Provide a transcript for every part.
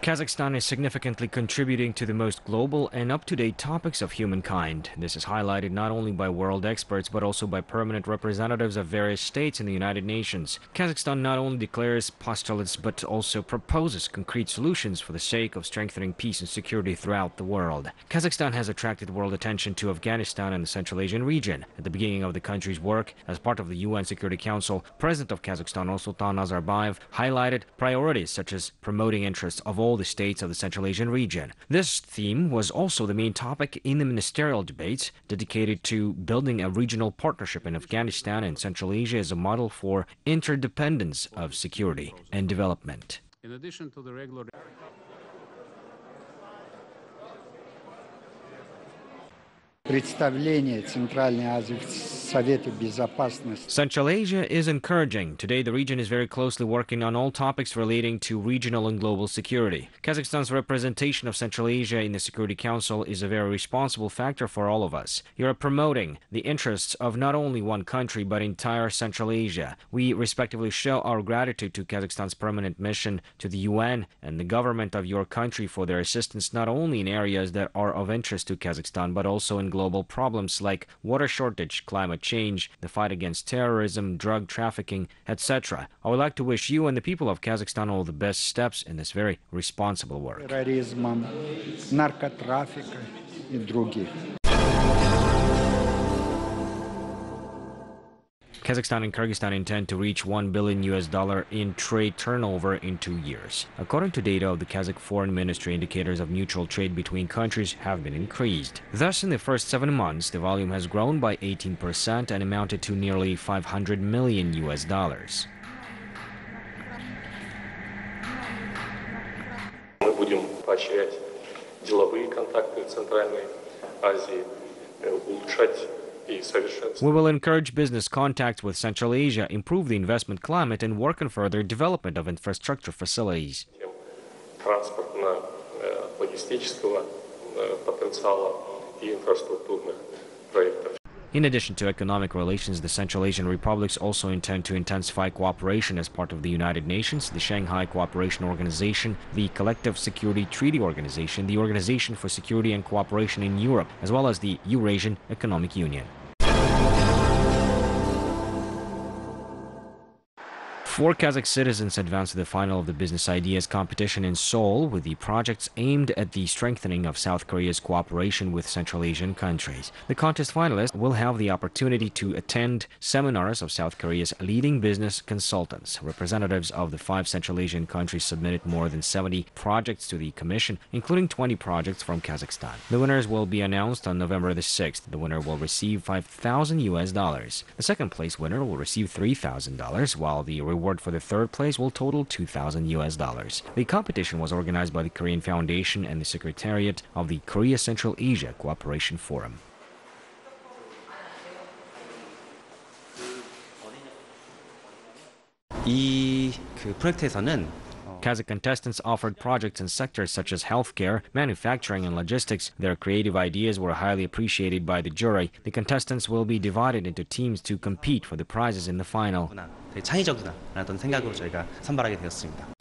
Kazakhstan is significantly contributing to the most global and up-to-date topics of humankind. This is highlighted not only by world experts but also by permanent representatives of various states in the United Nations. Kazakhstan not only declares postulates but also proposes concrete solutions for the sake of strengthening peace and security throughout the world. Kazakhstan has attracted world attention to Afghanistan and the Central Asian region. At the beginning of the country's work as part of the UN Security Council, President of Kazakhstan, Nursultan Nazarbayev, highlighted priorities such as promoting interests of all the states of the Central Asian region. This theme was also the main topic in the ministerial debates dedicated to building a regional partnership in Afghanistan and Central Asia as a model for interdependence of security and development. In addition to the regular Central Asia is encouraging. Today, the region is very closely working on all topics relating to regional and global security. Kazakhstan's representation of Central Asia in the Security Council is a very responsible factor for all of us. You are promoting the interests of not only one country but entire Central Asia. We respectively show our gratitude to Kazakhstan's permanent mission to the UN and the government of your country for their assistance not only in areas that are of interest to Kazakhstan but also in global problems like water shortage, climate change, the fight against terrorism, drug trafficking, etc. I would like to wish you and the people of Kazakhstan all the best steps in this very responsible work. Kazakhstan and Kyrgyzstan intend to reach $1 billion in trade turnover in 2 years. According to data of the Kazakh Foreign Ministry, indicators of mutual trade between countries have been increased. Thus, in the first 7 months, the volume has grown by 18% and amounted to nearly $500 million. Мы будем поощрять деловые контакты в Центральной Азии, улучшать. We will encourage business contacts with Central Asia, improve the investment climate, and work on further development of infrastructure facilities. Транспортно-логистического потенциала и инфраструктурных проектов. In addition to economic relations, the Central Asian republics also intend to intensify cooperation as part of the United Nations, the Shanghai Cooperation Organization, the Collective Security Treaty Organization, the Organization for Security and Cooperation in Europe, as well as the Eurasian Economic Union. 4 Kazakh citizens advanced to the final of the Business Ideas competition in Seoul with the projects aimed at the strengthening of South Korea's cooperation with Central Asian countries. The contest finalists will have the opportunity to attend seminars of South Korea's leading business consultants. Representatives of the 5 Central Asian countries submitted more than 70 projects to the commission, including 20 projects from Kazakhstan. The winners will be announced on November the 6th. The winner will receive $5,000. The second place winner will receive $3,000, while the reward for the third place will total $2,000. The competition was organized by the Korean Foundation and the Secretariat of the Korea Central Asia Cooperation Forum. Kazakh contestants offered projects in sectors such as healthcare, manufacturing, and logistics. Their creative ideas were highly appreciated by the jury. The contestants will be divided into teams to compete for the prizes in the final. 창의적이다라는 생각으로 저희가 선발하게 되었습니다.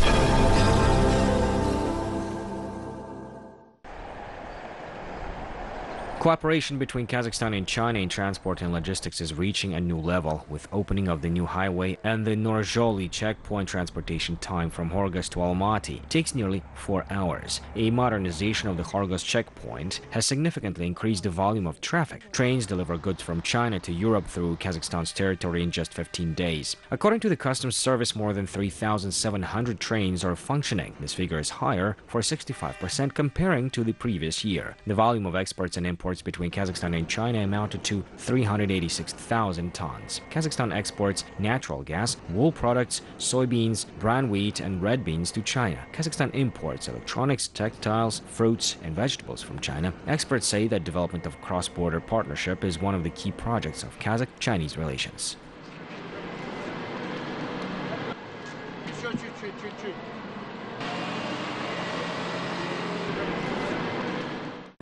Cooperation between Kazakhstan and China in transport and logistics is reaching a new level, with opening of the new highway and the Joly checkpoint. Transportation time from Horgos to Almaty takes nearly 4 hours. A modernization of the Horgos checkpoint has significantly increased the volume of traffic. Trains deliver goods from China to Europe through Kazakhstan's territory in just 15 days. According to the Customs Service, more than 3,700 trains are functioning. This figure is higher for 65% comparing to the previous year. The volume of exports and imports between Kazakhstan and China amounted to 386,000 tons. Kazakhstan exports natural gas, wool products, soybeans, brown wheat, and red beans to China. Kazakhstan imports electronics, textiles, fruits, and vegetables from China. Experts say that development of cross-border partnership is one of the key projects of Kazakh-Chinese relations.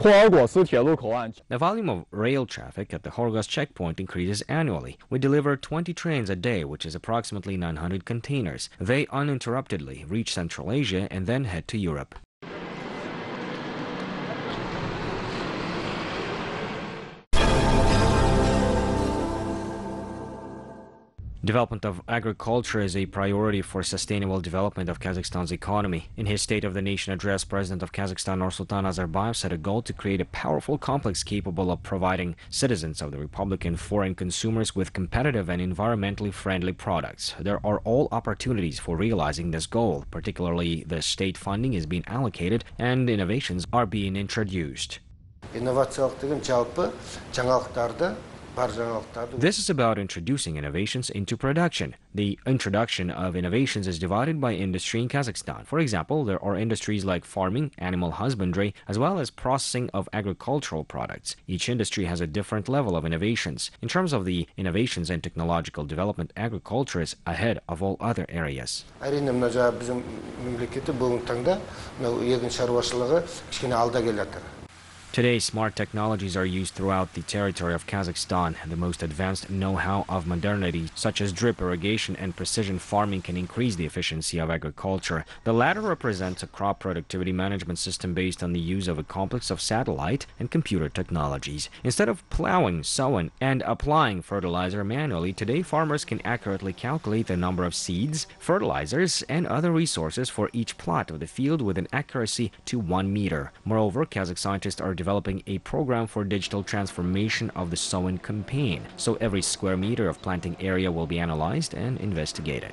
The volume of rail traffic at the Horgos checkpoint increases annually. We deliver 20 trains a day, which is approximately 900 containers. They uninterruptedly reach Central Asia and then head to Europe. Development of agriculture is a priority for sustainable development of Kazakhstan's economy. In his State of the Nation address, President of Kazakhstan Nursultan Nazarbayev set a goal to create a powerful complex capable of providing citizens of the Republic and foreign consumers with competitive and environmentally friendly products. There are all opportunities for realizing this goal, particularly the state funding is being allocated and innovations are being introduced. This is about introducing innovations into production. The introduction of innovations is divided by industry in Kazakhstan. For example, there are industries like farming, animal husbandry, as well as processing of agricultural products. Each industry has a different level of innovations. In terms of the innovations and technological development, agriculture is ahead of all other areas. Today, smart technologies are used throughout the territory of Kazakhstan. The most advanced know-how of modernity, such as drip irrigation and precision farming, can increase the efficiency of agriculture. The latter represents a crop productivity management system based on the use of a complex of satellite and computer technologies. Instead of plowing, sowing, and applying fertilizer manually, today farmers can accurately calculate the number of seeds, fertilizers, and other resources for each plot of the field with an accuracy to 1 meter. Moreover, Kazakh scientists are developing a program for digital transformation of the sowing campaign, so every square meter of planting area will be analyzed and investigated.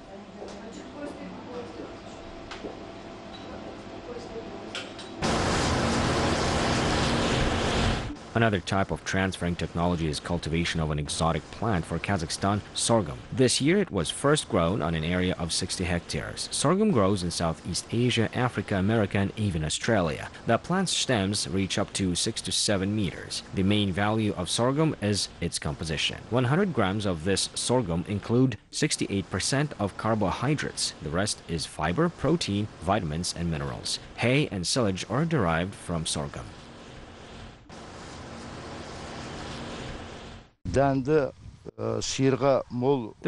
Another type of transferring technology is cultivation of an exotic plant for Kazakhstan, sorghum. This year it was first grown on an area of 60 hectares. Sorghum grows in Southeast Asia, Africa, America, and even Australia. The plant's stems reach up to 6 to 7 meters. The main value of sorghum is its composition. 100 grams of this sorghum include 68% of carbohydrates. The rest is fiber, protein, vitamins, and minerals. Hay and silage are derived from sorghum. This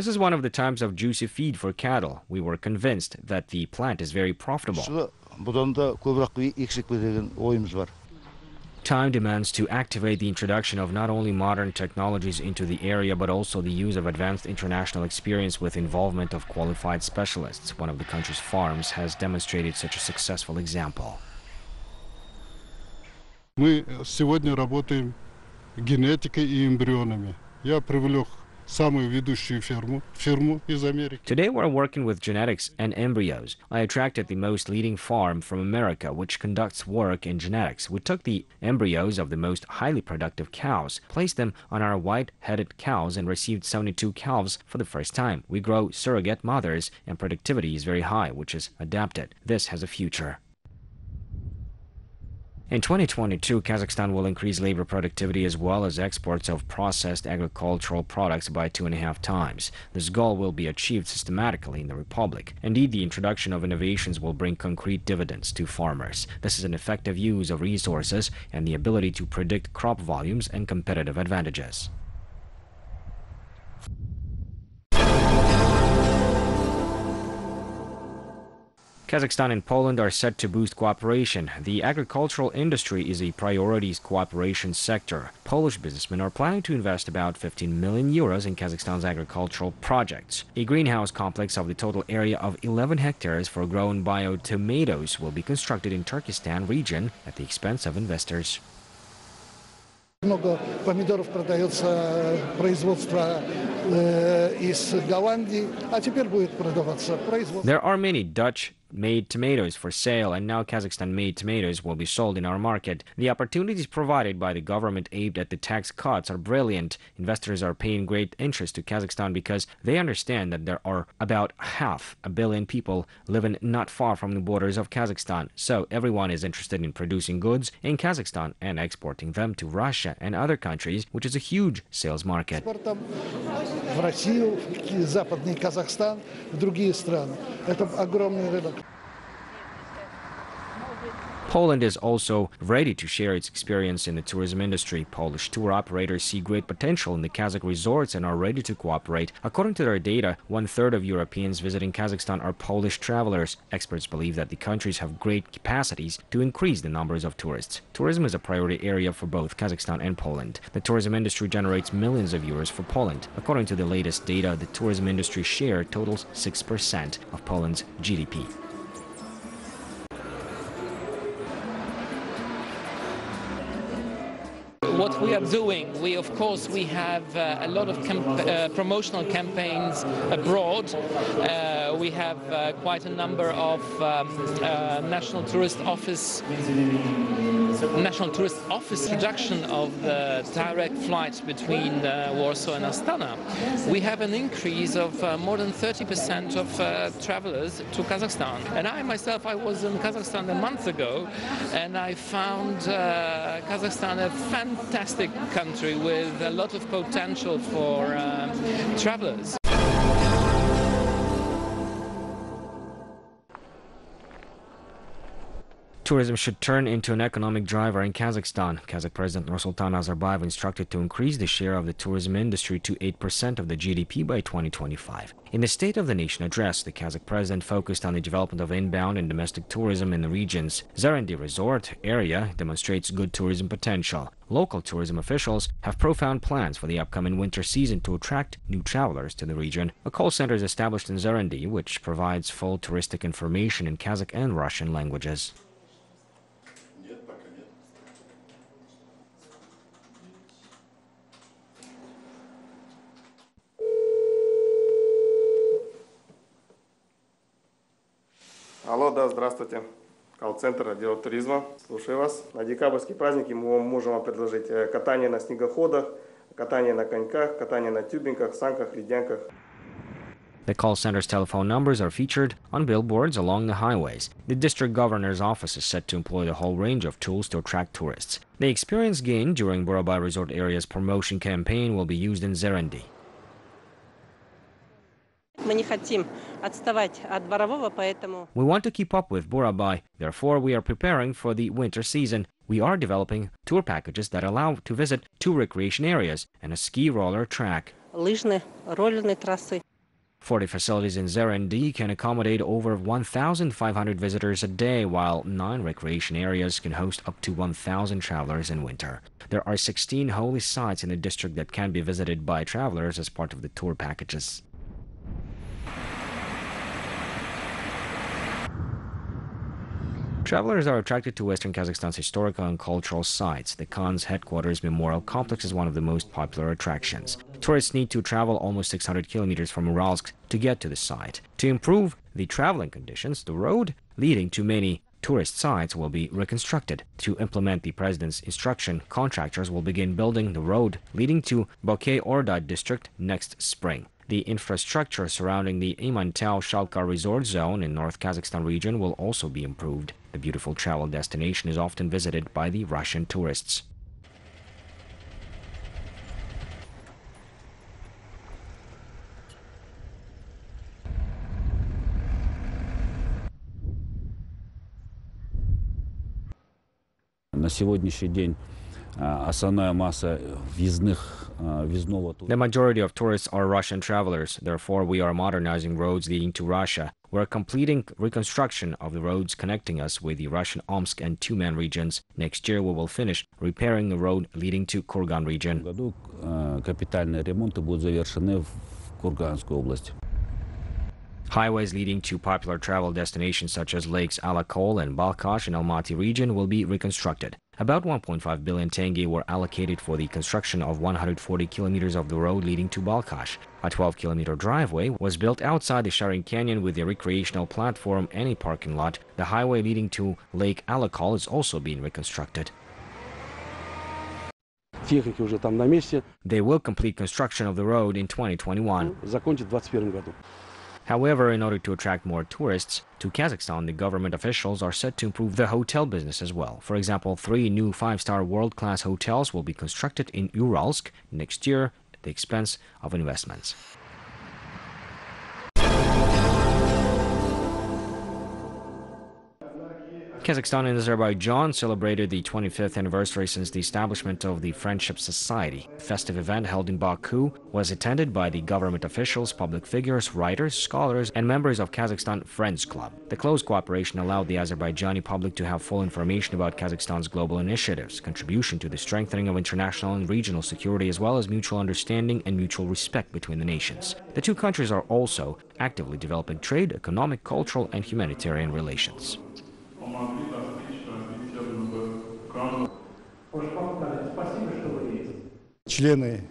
is one of the types of juicy feed for cattle. We were convinced that the plant is very profitable. Time demands to activate the introduction of not only modern technologies into the area, but also the use of advanced international experience with involvement of qualified specialists. One of the country's farms has demonstrated such a successful example. Мы сегодня работаем генетикой и эмбрионами. Я привлек самую ведущую фирму из Америки. Today we're working with genetics and embryos. I attracted the most leading farm from America, which conducts work in genetics. We took the embryos of the most highly productive cows, placed them on our white-headed cows, and received 72 calves for the first time. We grow surrogate mothers, and productivity is very high, which is adapted. This has a future. In 2022, Kazakhstan will increase labor productivity as well as exports of processed agricultural products by 2.5 times. This goal will be achieved systematically in the Republic. Indeed, the introduction of innovations will bring concrete dividends to farmers. This is an effective use of resources and the ability to predict crop volumes and competitive advantages. Kazakhstan and Poland are set to boost cooperation. The agricultural industry is a priorities cooperation sector. Polish businessmen are planning to invest about 15 million euros in Kazakhstan's agricultural projects. A greenhouse complex of the total area of 11 hectares for grown bio-tomatoes will be constructed in Turkestan region at the expense of investors. Много помидоров продается производство из Голландии, а теперь будет продаваться производство. There are many Dutch-made tomatoes for sale, and now Kazakhstan-made tomatoes will be sold in our market. The opportunities provided by the government aimed at the tax cuts are brilliant. Investors are paying great interest to Kazakhstan because they understand that there are about 500 million people living not far from the borders of Kazakhstan. So everyone is interested in producing goods in Kazakhstan and exporting them to Russia and other countries, which is a huge sales market. В Россию, в Западный Казахстан, в другие страны. Это огромный рынок. Poland is also ready to share its experience in the tourism industry. Polish tour operators see great potential in the Kazakh resorts and are ready to cooperate. According to their data, 1/3 of Europeans visiting Kazakhstan are Polish travelers. Experts believe that the countries have great capacities to increase the numbers of tourists. Tourism is a priority area for both Kazakhstan and Poland. The tourism industry generates millions of euros for Poland. According to the latest data, the tourism industry share totals 6% of Poland's GDP. What we are doing, we have a lot of promotional campaigns abroad. We have quite a number of National Tourist Office introduction of the direct flight between Warsaw and Astana. We have an increase of more than 30% of travelers to Kazakhstan. And I myself, I was in Kazakhstan a month ago, and I found Kazakhstan a fantastic country with a lot of potential for travelers. Tourism should turn into an economic driver in Kazakhstan. Kazakh President Nursultan Nazarbayev instructed to increase the share of the tourism industry to 8% of the GDP by 2025. In the State of the Nation address, the Kazakh president focused on the development of inbound and domestic tourism in the regions. Zerendi resort area demonstrates good tourism potential. Local tourism officials have profound plans for the upcoming winter season to attract new travelers to the region. A call center is established in Zerendi, which provides full touristic information in Kazakh and Russian languages. Алло, да, здравствуйте. Колл-центр отдела туризма. Слушаю вас. На декабрьские праздники мы можем вам предложить катание на снегоходах, катание на коньках, катание на тюбинках, санках, ледянках. The call center's telephone numbers are featured on billboards along the highways. The district governor's office is set to employ the whole range of tools to attract tourists. The experience gained during Burabay Resort Area's promotion campaign will be used in Zerendi. We want to keep up with Burabay, therefore we are preparing for the winter season. We are developing tour packages that allow to visit 2 recreation areas and a ski roller track. 40 facilities in Zerendi can accommodate over 1,500 visitors a day, while 9 recreation areas can host up to 1,000 travelers in winter. There are 16 holy sites in the district that can be visited by travelers as part of the tour packages. Travelers are attracted to Western Kazakhstan's historical and cultural sites. The Khan's headquarters memorial complex is one of the most popular attractions. Tourists need to travel almost 600 kilometers from Uralsk to get to the site. To improve the traveling conditions, the road leading to many tourist sites will be reconstructed. To implement the president's instruction, contractors will begin building the road leading to Bokay-Orda district next spring. The infrastructure surrounding the Imantau-Shalkar resort zone in North Kazakhstan region will also be improved. The beautiful travel destination is often visited by the Russian tourists. На сегодняшний день основная масса въездного. The majority of tourists are Russian travelers. Therefore, we are modernizing roads leading to Russia. We're completing reconstruction of the roads connecting us with the Russian Omsk and Tyumen regions. Next year, we will finish repairing the road leading to Kurgan region. В году капитальные ремонты будут завершены в Курганской области. Highways leading to popular travel destinations such as Lakes Alakol and Balkhash in Almaty region will be reconstructed. About 1.5 billion tenge were allocated for the construction of 140 kilometers of the road leading to Balkhash. A 12-kilometer driveway was built outside the Sharing Canyon with a recreational platform and a parking lot. The highway leading to Lake Alakol is also being reconstructed. They will complete construction of the road in 2021. However, in order to attract more tourists to Kazakhstan, the government officials are set to improve the hotel business as well. For example, 3 new 5-star world-class hotels will be constructed in Uralsk next year at the expense of investments. Kazakhstan and Azerbaijan celebrated the 25th anniversary since the establishment of the Friendship Society. The festive event held in Baku was attended by the government officials, public figures, writers, scholars, and members of Kazakhstan Friends Club. The close cooperation allowed the Azerbaijani public to have full information about Kazakhstan's global initiatives, contribution to the strengthening of international and regional security, as well as mutual understanding and mutual respect between the nations. The two countries are also actively developing trade, economic, cultural, and humanitarian relations. Члены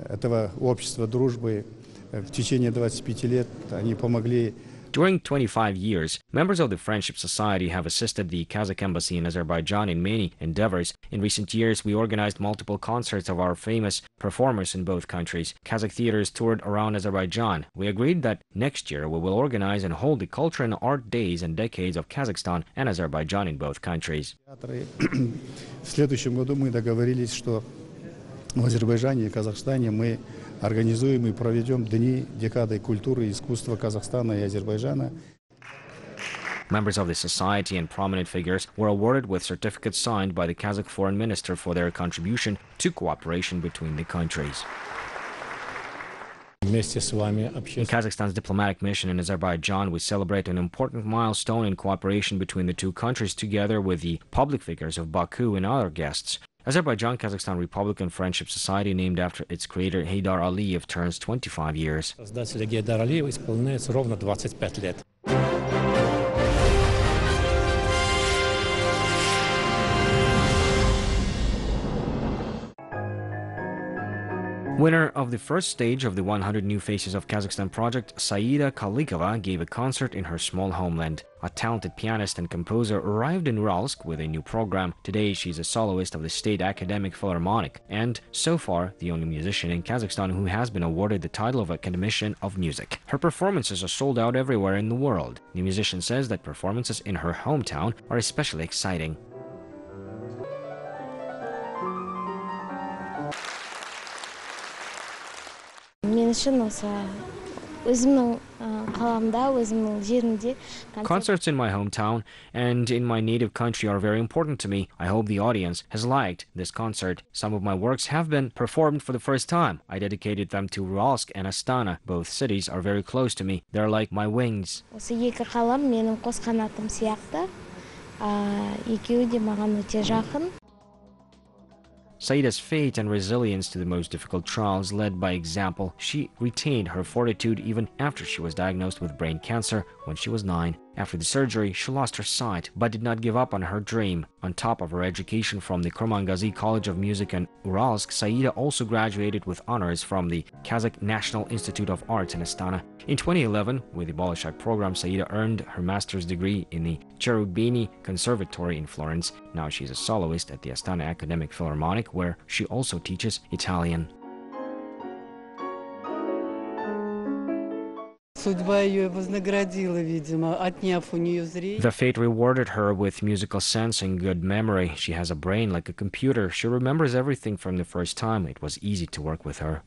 этого общества дружбы в течение 25 лет они помогли. During 25 years, members of the Friendship Society have assisted the Kazakh embassy in Azerbaijan in many endeavors. In recent years, we organized multiple concerts of our famous performers in both countries. Kazakh theaters toured around Azerbaijan. We agreed that next year we will organize and hold the culture and art days and decades of Kazakhstan and Azerbaijan in both countries. В следующем году мы договорились, что в Азербайджане и Казахстане мы организуем и проведем Дни декады культуры и искусства Казахстана и Азербайджана. Members of the society and prominent figures were awarded with certificates signed by the Kazakh foreign minister for their contribution to cooperation between the countries. In Kazakhstan's diplomatic mission in Azerbaijan, we celebrate an important milestone in cooperation between the two countries together with the public figures of Baku and other guests. Azerbaijan-Kazakhstan Republican Friendship Society, named after its creator Heydar Aliyev, turns 25 years. Создателя Гейдара Алиева исполняется ровно 25 лет. Winner of the first stage of the 100 New Faces of Kazakhstan project, Saida Kalikova gave a concert in her small homeland. A talented pianist and composer arrived in Uralsk with a new program. Today, she's a soloist of the State Academic Philharmonic and, so far, the only musician in Kazakhstan who has been awarded the title of Academician of Music. Her performances are sold out everywhere in the world. The musician says that performances in her hometown are especially exciting. Concerts in my hometown and in my native country are very important to me. I hope the audience has liked this concert. Some of my works have been performed for the first time. I dedicated them to Uralsk and Astana. Both cities are very close to me. They're like my wings. Saida's faith and resilience to the most difficult trials led by example. She retained her fortitude even after she was diagnosed with brain cancer when she was 9. After the surgery, she lost her sight, but did not give up on her dream. On top of her education from the Kurmangazi College of Music in Uralsk, Saida also graduated with honors from the Kazakh National Institute of Arts in Astana. In 2011, with the Bolshoi program, Saida earned her master's degree in the Cherubini Conservatory in Florence. Now she's a soloist at the Astana Academic Philharmonic, where she also teaches Italian. The fate rewarded her with musical sense and good memory. She has a brain like a computer. She remembers everything from the first time. It was easy to work with her.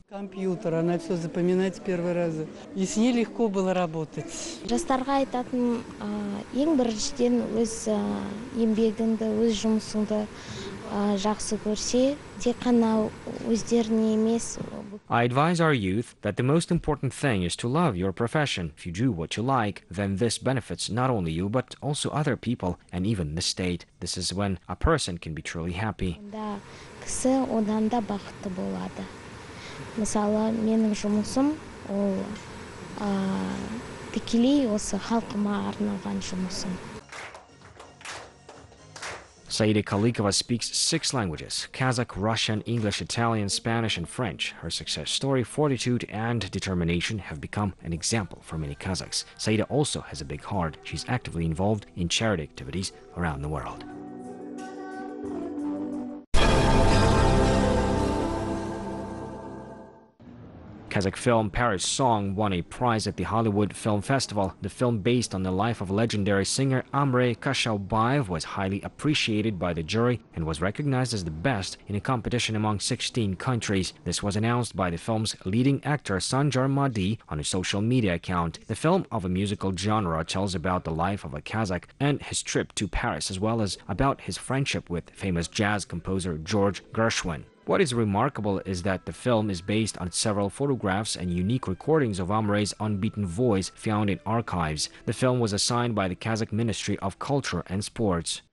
I advise our youth that the most important thing is to love your profession. If you do what you like, then this benefits not only you, but also other people and even the state. This is when a person can be truly happy. Saida Kalikova speaks 6 languages: Kazakh, Russian, English, Italian, Spanish, and French. Her success story, fortitude, and determination have become an example for many Kazakhs. Saida also has a big heart. She's actively involved in charity activities around the world. Kazakh film Paris Song won a prize at the Hollywood Film Festival. The film, based on the life of legendary singer Amrey Kashaubayev, was highly appreciated by the jury and was recognized as the best in a competition among 16 countries. This was announced by the film's leading actor Sanjar Madi on a social media account. The film, of a musical genre, tells about the life of a Kazakh and his trip to Paris, as well as about his friendship with famous jazz composer George Gershwin. What is remarkable is that the film is based on several photographs and unique recordings of Amrey's unbeaten voice found in archives. The film was assigned by the Kazakh Ministry of Culture and Sports.